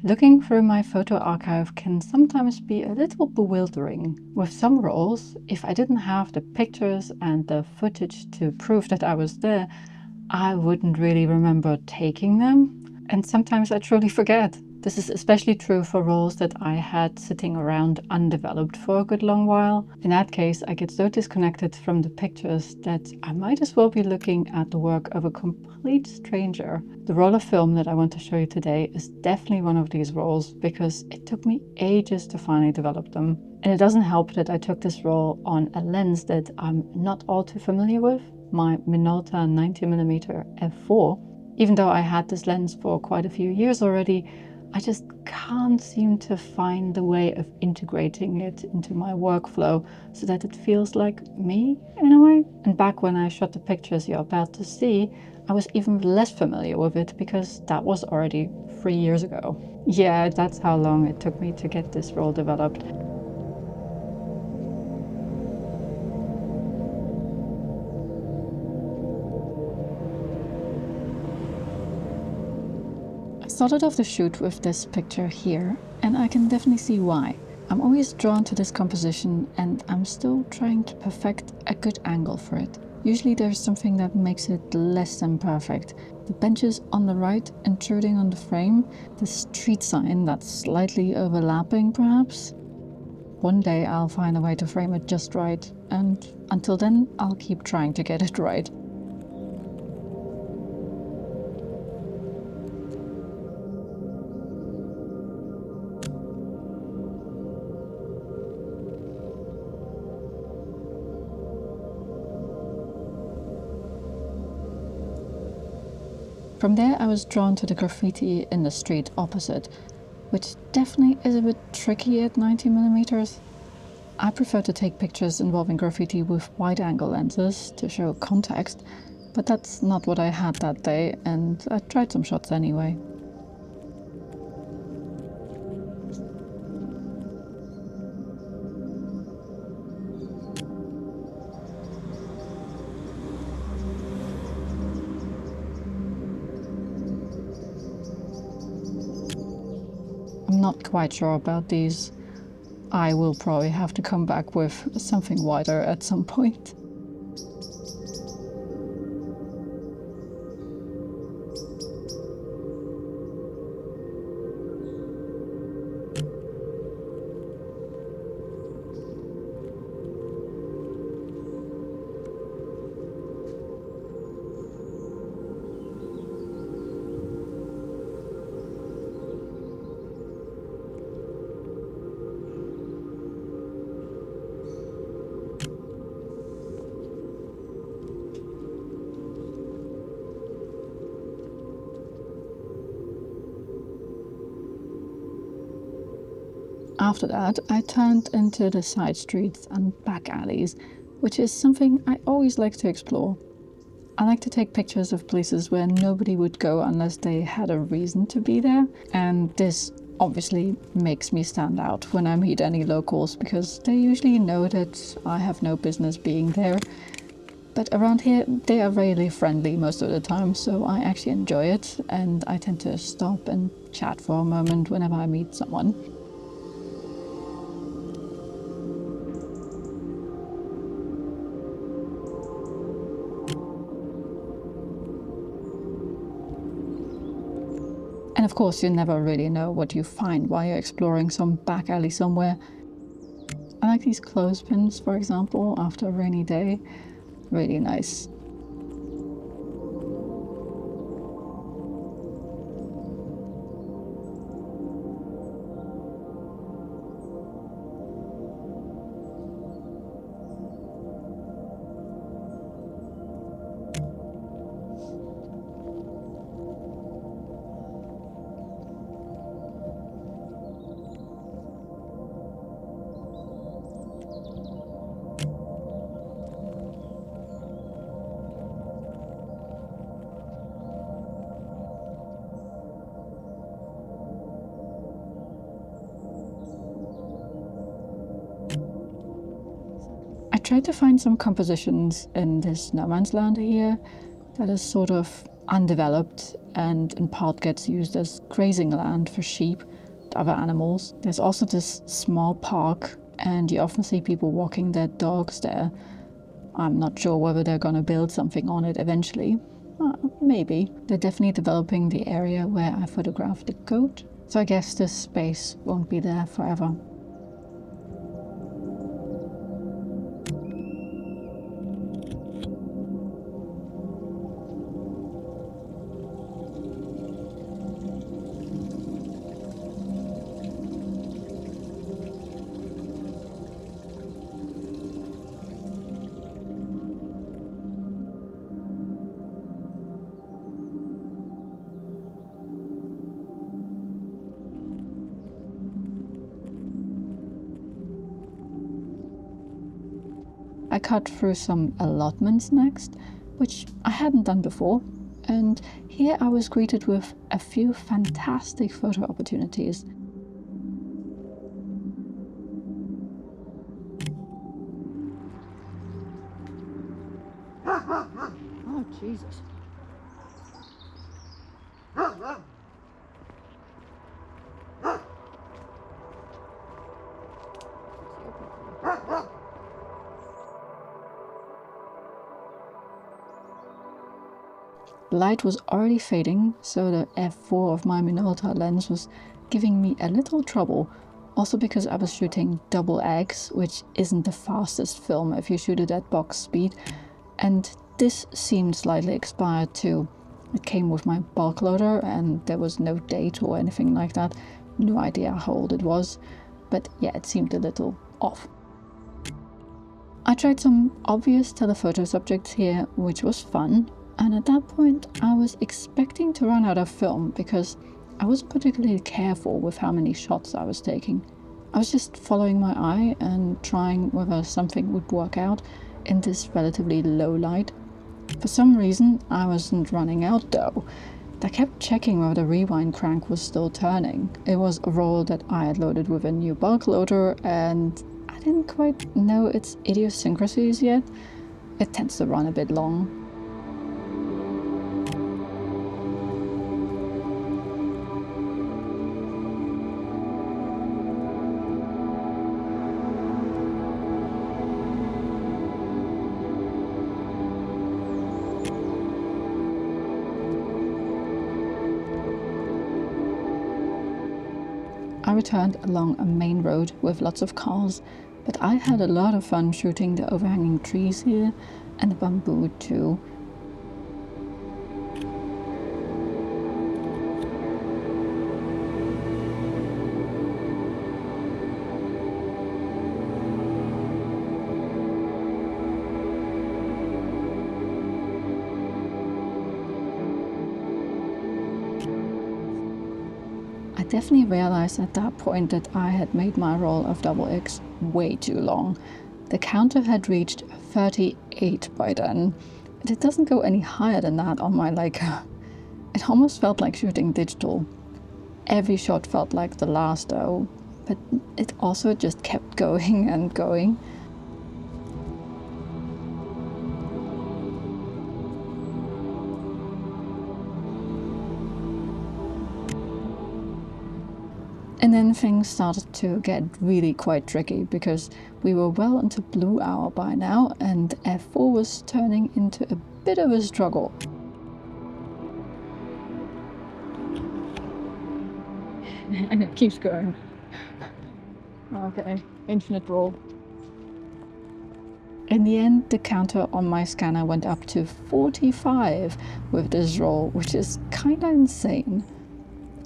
Looking through my photo archive can sometimes be a little bewildering. With some roles, if I didn't have the pictures and the footage to prove that I was there, I wouldn't really remember taking them. And sometimes I truly forget. This is especially true for roles that I had sitting around undeveloped for a good long while. In that case, I get so disconnected from the pictures that I might as well be looking at the work of a complete stranger. The roll of film that I want to show you today is definitely one of these rolls because it took me ages to finally develop them. And it doesn't help that I took this roll on a lens that I'm not all too familiar with, my Minolta 90mm f4. Even though I had this lens for quite a few years already, I just can't seem to find the way of integrating it into my workflow so that it feels like me in a way. And back when I shot the pictures you're about to see, I was even less familiar with it because that was already 3 years ago. Yeah, that's how long it took me to get this roll developed. I started off the shoot with this picture here, and I can definitely see why. I'm always drawn to this composition and I'm still trying to perfect a good angle for it. Usually there's something that makes it less than perfect. The benches on the right intruding on the frame, the street sign that's slightly overlapping perhaps. One day I'll find a way to frame it just right, and until then I'll keep trying to get it right. From there I was drawn to the graffiti in the street opposite, which definitely is a bit tricky at 90mm. I prefer to take pictures involving graffiti with wide-angle lenses to show context, but that's not what I had that day, and I tried some shots anyway. I'm not quite sure about these. I will probably have to come back with something wider at some point. After that, I turned into the side streets and back alleys, which is something I always like to explore. I like to take pictures of places where nobody would go unless they had a reason to be there, and this obviously makes me stand out when I meet any locals because they usually know that I have no business being there. But around here they are really friendly most of the time, so I actually enjoy it, and I tend to stop and chat for a moment whenever I meet someone. And of course, you never really know what you find while you're exploring some back alley somewhere. I like these clothespins, for example, after a rainy day. Really nice. I tried to find some compositions in this no man's land here that is sort of undeveloped and in part gets used as grazing land for sheep and other animals. There's also this small park and you often see people walking their dogs there. I'm not sure whether they're gonna build something on it eventually. Maybe. They're definitely developing the area where I photographed the goat, so I guess this space won't be there forever. I cut through some allotments next, which I hadn't done before, and here I was greeted with a few fantastic photo opportunities. Oh, Jesus. The light was already fading, so the f4 of my Minolta lens was giving me a little trouble, also because I was shooting double X, which isn't the fastest film if you shoot it at box speed, and this seemed slightly expired too. It came with my bulk loader and there was no date or anything like that, no idea how old it was, but yeah, it seemed a little off. I tried some obvious telephoto subjects here, which was fun. And at that point, I was expecting to run out of film because I wasn't particularly careful with how many shots I was taking. I was just following my eye and trying whether something would work out in this relatively low light. For some reason, I wasn't running out though. I kept checking whether the rewind crank was still turning. It was a roll that I had loaded with a new bulk loader and I didn't quite know its idiosyncrasies yet. It tends to run a bit long. I returned along a main road with lots of cars, but I had a lot of fun shooting the overhanging trees here and the bamboo too. I definitely realized at that point that I had made my roll of double X way too long. The counter had reached 38 by then, and it doesn't go any higher than that on my Leica. It almost felt like shooting digital. Every shot felt like the last though, but it also just kept going and going. And then things started to get really quite tricky because we were well into blue hour by now and f4 was turning into a bit of a struggle. And it keeps going. Okay, infinite roll. In the end, the counter on my scanner went up to 45 with this roll, which is kinda insane.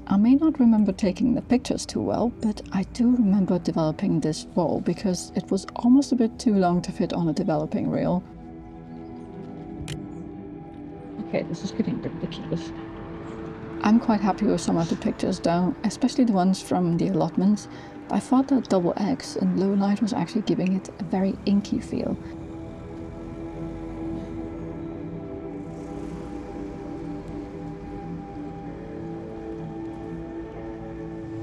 I may not remember taking the pictures too well, but I do remember developing this roll because it was almost a bit too long to fit on a developing reel. Okay, this is getting ridiculous. I'm quite happy with some of the pictures though, especially the ones from the allotments. I thought that double X in low light was actually giving it a very inky feel.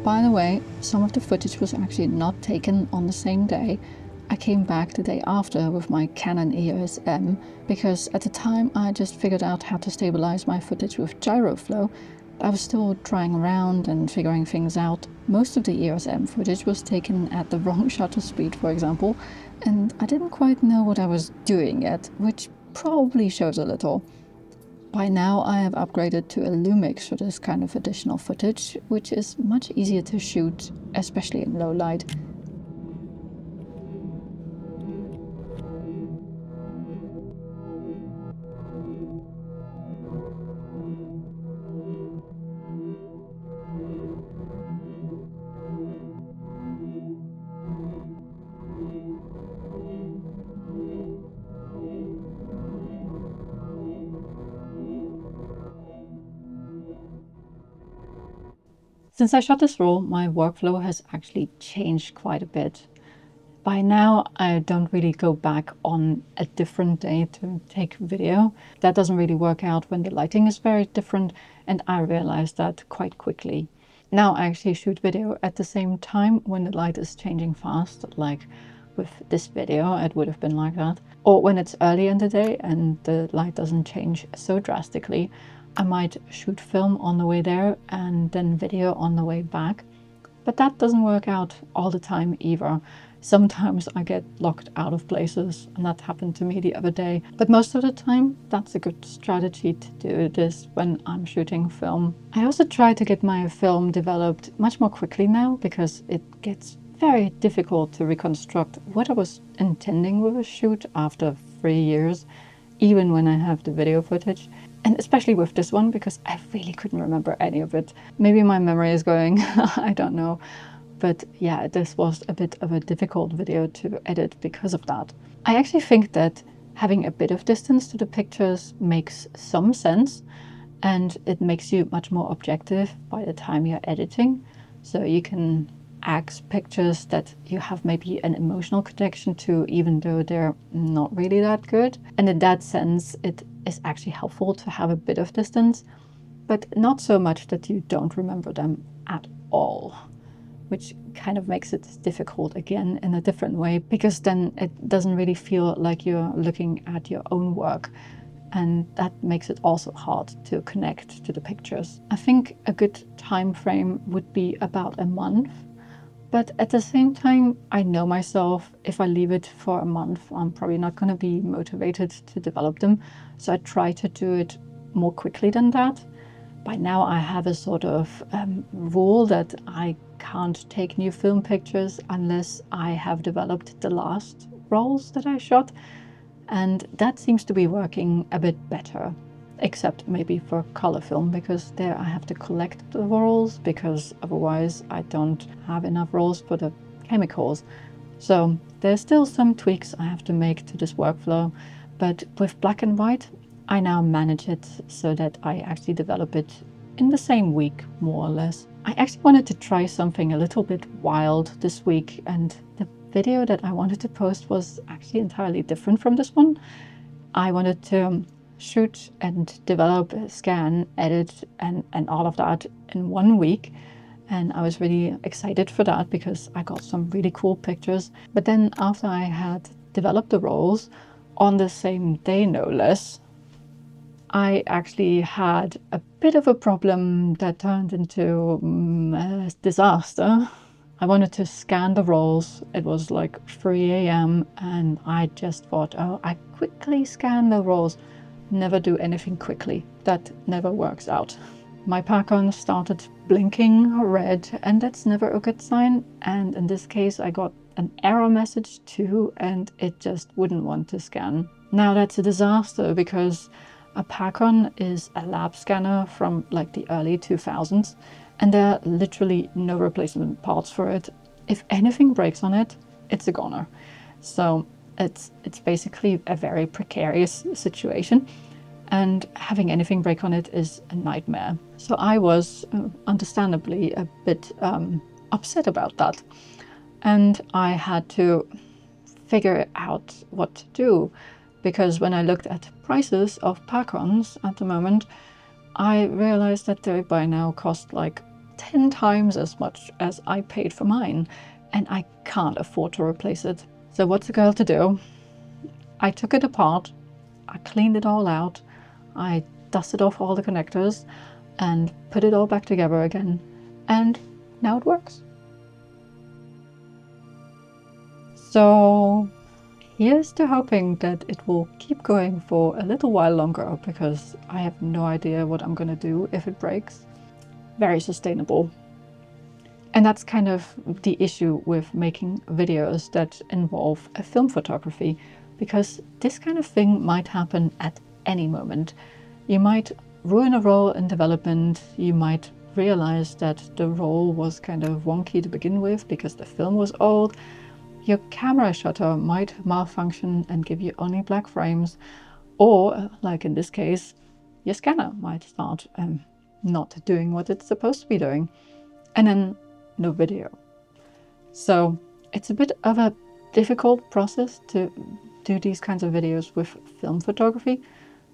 By the way, some of the footage was actually not taken on the same day. I came back the day after with my Canon EOS M because at the time I just figured out how to stabilize my footage with gyroflow. I was still trying around and figuring things out. Most of the EOS M footage was taken at the wrong shutter speed, for example, and I didn't quite know what I was doing yet, which probably shows a little. By now I have upgraded to a Lumix for this kind of additional footage, which is much easier to shoot, especially in low light. Since I shot this roll, my workflow has actually changed quite a bit. By now, I don't really go back on a different day to take video. That doesn't really work out when the lighting is very different, and I realized that quite quickly. Now I actually shoot video at the same time when the light is changing fast, like with this video, it would have been like that. Or when it's early in the day and the light doesn't change so drastically, I might shoot film on the way there and then video on the way back. But that doesn't work out all the time either. Sometimes I get locked out of places, and that happened to me the other day. But most of the time, that's a good strategy to do this when I'm shooting film. I also try to get my film developed much more quickly now, because it gets very difficult to reconstruct what I was intending with a shoot after 3 years, even when I have the video footage. And especially with this one, because I really couldn't remember any of it. Maybe my memory is going, I don't know. But yeah, this was a bit of a difficult video to edit because of that. I actually think that having a bit of distance to the pictures makes some sense, and it makes you much more objective by the time you're editing. So you can axe pictures that you have maybe an emotional connection to, even though they're not really that good. And in that sense, it is actually helpful to have a bit of distance, but not so much that you don't remember them at all, which kind of makes it difficult again in a different way, because then it doesn't really feel like you're looking at your own work. And that makes it also hard to connect to the pictures. I think a good time frame would be about a month. But at the same time, I know myself, if I leave it for a month, I'm probably not going to be motivated to develop them. So I try to do it more quickly than that. By now I have a sort of rule that I can't take new film pictures unless I have developed the last rolls that I shot. And that seems to be working a bit better. Except maybe for color film, because there I have to collect the rolls, because otherwise I don't have enough rolls for the chemicals. So there's still some tweaks I have to make to this workflow, but with black and white, I now manage it so that I actually develop it in the same week, more or less. I actually wanted to try something a little bit wild this week, and the video that I wanted to post was actually entirely different from this one. I wanted to shoot and develop, scan, edit, and all of that in 1 week. And I was really excited for that because I got some really cool pictures. But then after I had developed the rolls on the same day, no less, I actually had a bit of a problem that turned into a disaster. I wanted to scan the rolls. It was like 3 a.m. and I just thought, oh, I quickly scan the rolls. Never do anything quickly. That never works out. My Pakon started blinking red, and that's never a good sign. And in this case, I got an error message too, and it just wouldn't want to scan. Now that's a disaster, because a Pakon is a lab scanner from like the early 2000s, and there are literally no replacement parts for it. If anything breaks on it, it's a goner. So it's basically a very precarious situation, and having anything break on it is a nightmare. So I was understandably a bit upset about that, and I had to figure out what to do, because when I looked at prices of Pakons at the moment, I realized that they by now cost like 10 times as much as I paid for mine, and I can't afford to replace it. So what's a girl to do? I took it apart, I cleaned it all out, I dusted off all the connectors and put it all back together again, and now it works. So here's to hoping that it will keep going for a little while longer, because I have no idea what I'm gonna do if it breaks. Very sustainable. And that's kind of the issue with making videos that involve film photography, because this kind of thing might happen at any moment. You might ruin a roll in development, you might realize that the roll was kind of wonky to begin with because the film was old, your camera shutter might malfunction and give you only black frames, or, like in this case, your scanner might start not doing what it's supposed to be doing, and then no video. So it's a bit of a difficult process to do these kinds of videos with film photography,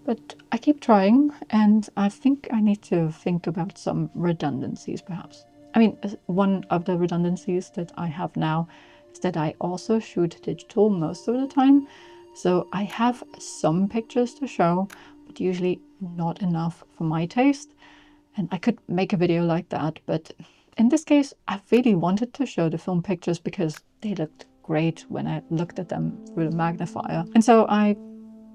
but I keep trying, and I think I need to think about some redundancies perhaps. I mean, one of the redundancies that I have now is that I also shoot digital most of the time. So I have some pictures to show, but usually not enough for my taste. And I could make a video like that, but in this case, I really wanted to show the film pictures because they looked great when I looked at them through the magnifier. And so I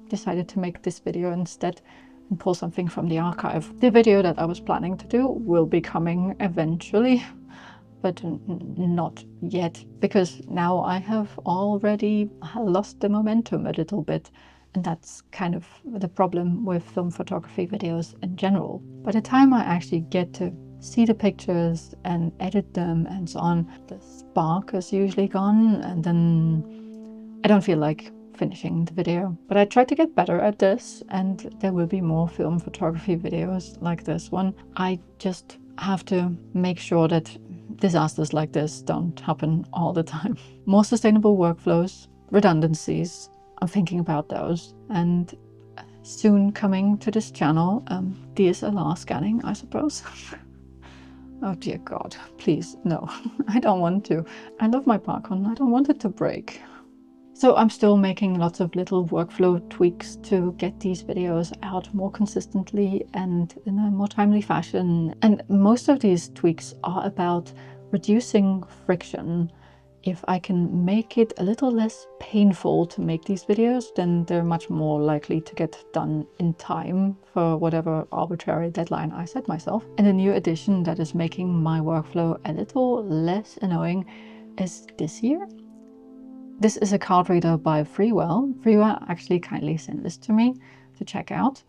decided to make this video instead and pull something from the archive. The video that I was planning to do will be coming eventually, but not yet, because now I have already lost the momentum a little bit. And that's kind of the problem with film photography videos in general. By the time I actually get to see the pictures and edit them and so on, the spark is usually gone, and then I don't feel like finishing the video. But I try to get better at this, and there will be more film photography videos like this one. I just have to make sure that disasters like this don't happen all the time. More sustainable workflows, redundancies, I'm thinking about those, and soon coming to this channel, DSLR scanning, I suppose. Oh dear God, please, no, I don't want to. I love my Pakon, I don't want it to break. So I'm still making lots of little workflow tweaks to get these videos out more consistently and in a more timely fashion. And most of these tweaks are about reducing friction. If I can make it a little less painful to make these videos, then they're much more likely to get done in time for whatever arbitrary deadline I set myself. And a new addition that is making my workflow a little less annoying is this here. This is a card reader by Freewell. Freewell actually kindly sent this to me to check out,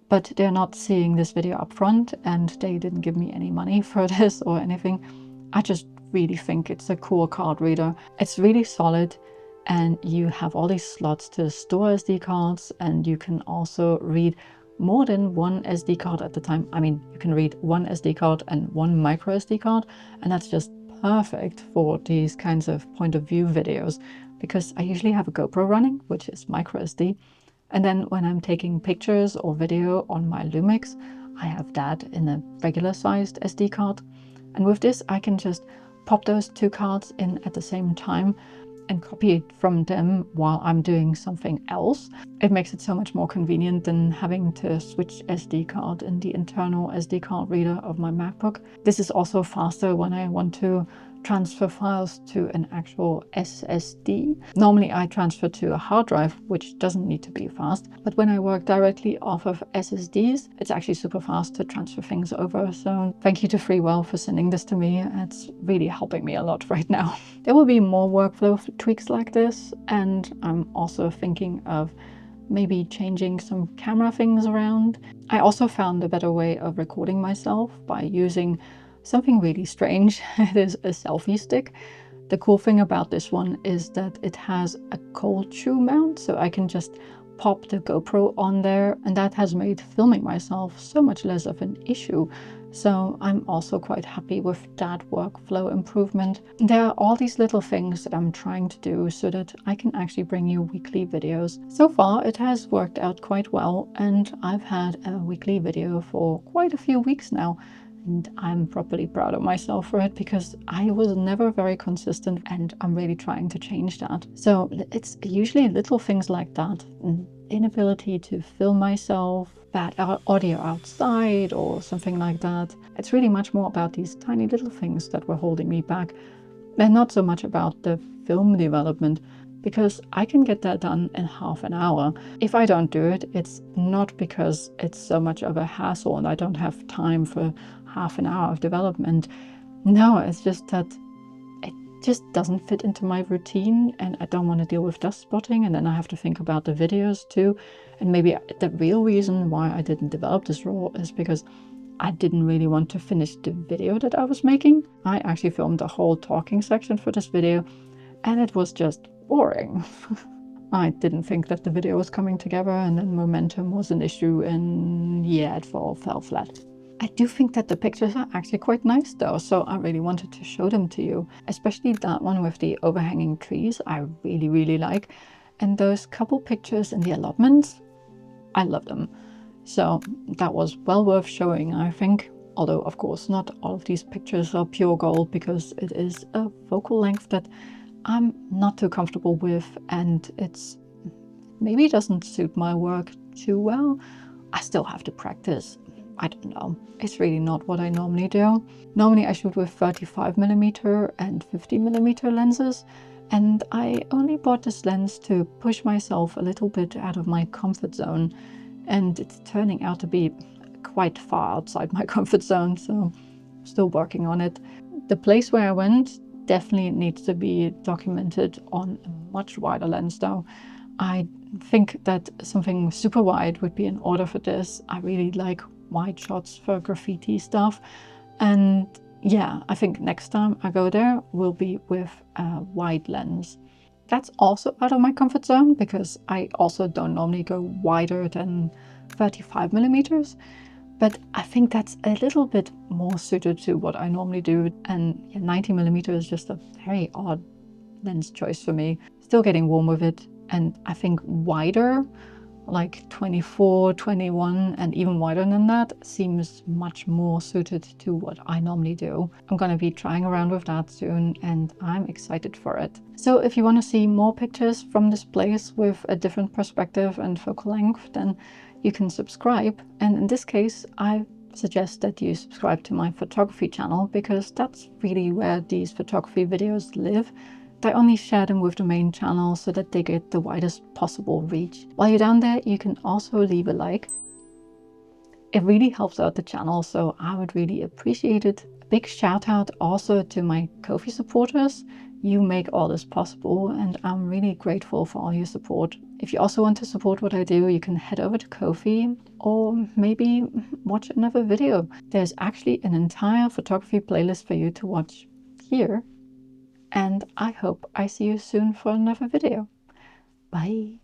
but they're not seeing this video up front and they didn't give me any money for this or anything. I just really think it's a cool card reader. It's really solid, and you have all these slots to store SD cards, and you can also read more than one SD card at the time. I mean, you can read one SD card and one micro SD card, and that's just perfect for these kinds of point of view videos, because I usually have a GoPro running, which is micro SD, and then when I'm taking pictures or video on my Lumix, I have that in a regular sized SD card. And with this, I can just pop those two cards in at the same time and copy it from them while I'm doing something else. It makes it so much more convenient than having to switch SD card in the internal SD card reader of my MacBook. This is also faster when I want to transfer files to an actual SSD. Normally I transfer to a hard drive, which doesn't need to be fast, but when I work directly off of SSDs, it's actually super fast to transfer things over. So thank you to Freewell for sending this to me. It's really helping me a lot right now. There will be more workflow tweaks like this, and I'm also thinking of maybe changing some camera things around. I also found a better way of recording myself by using something really strange. It is a selfie stick. The cool thing about this one is that it has a cold shoe mount, so I can just pop the GoPro on there, and that has made filming myself so much less of an issue. So I'm also quite happy with that workflow improvement. There are all these little things that I'm trying to do so that I can actually bring you weekly videos. So far it has worked out quite well, and I've had a weekly video for quite a few weeks now. And I'm properly proud of myself for it because I was never very consistent, and I'm really trying to change that. So it's usually little things like that. An inability to film myself, bad audio outside or something like that. It's really much more about these tiny little things that were holding me back, and not so much about the film development, because I can get that done in half an hour. If I don't do it, it's not because it's so much of a hassle and I don't have time for half an hour of development. No, it's just that it just doesn't fit into my routine, and I don't want to deal with dust spotting, and then I have to think about the videos too. And maybe the real reason why I didn't develop this role is because I didn't really want to finish the video that I was making. I actually filmed a whole talking section for this video, and it was just boring. I didn't think that the video was coming together, and then momentum was an issue, and yeah, it all fell flat. I do think that the pictures are actually quite nice though, so I really wanted to show them to you. Especially that one with the overhanging trees, I really like. And those couple pictures in the allotments, I love them. So that was well worth showing, I think. Although, of course, not all of these pictures are pure gold, because it is a focal length that I'm not too comfortable with, and it's maybe doesn't suit my work too well. I still have to practice. I don't know. It's really not what I normally do. Normally I shoot with 35mm and 50mm lenses, and I only bought this lens to push myself a little bit out of my comfort zone, and it's turning out to be quite far outside my comfort zone, so I'm still working on it. The place where I went definitely needs to be documented on a much wider lens though. I think that something super wide would be in order for this. I really like wide shots for graffiti stuff, and yeah, I think next time I go there will be with a wide lens. That's also out of my comfort zone because I also don't normally go wider than 35mm, but I think that's a little bit more suited to what I normally do, and yeah, 90mm is just a very odd lens choice for me. Still getting warm with it, and I think wider, like 24, 21, and even wider than that, seems much more suited to what I normally do. I'm gonna be trying around with that soon, and I'm excited for it. So if you want to see more pictures from this place with a different perspective and focal length, then you can subscribe. And in this case, I suggest that you subscribe to my photography channel, because that's really where these photography videos live. I only share them with the main channel so that they get the widest possible reach. While you're down there, you can also leave a like. It really helps out the channel, so I would really appreciate it. A big shout out also to my Ko-fi supporters. You make all this possible, and I'm really grateful for all your support. If you also want to support what I do, you can head over to Ko-fi, or maybe watch another video. There's actually an entire photography playlist for you to watch here. And I hope I see you soon for another video. Bye.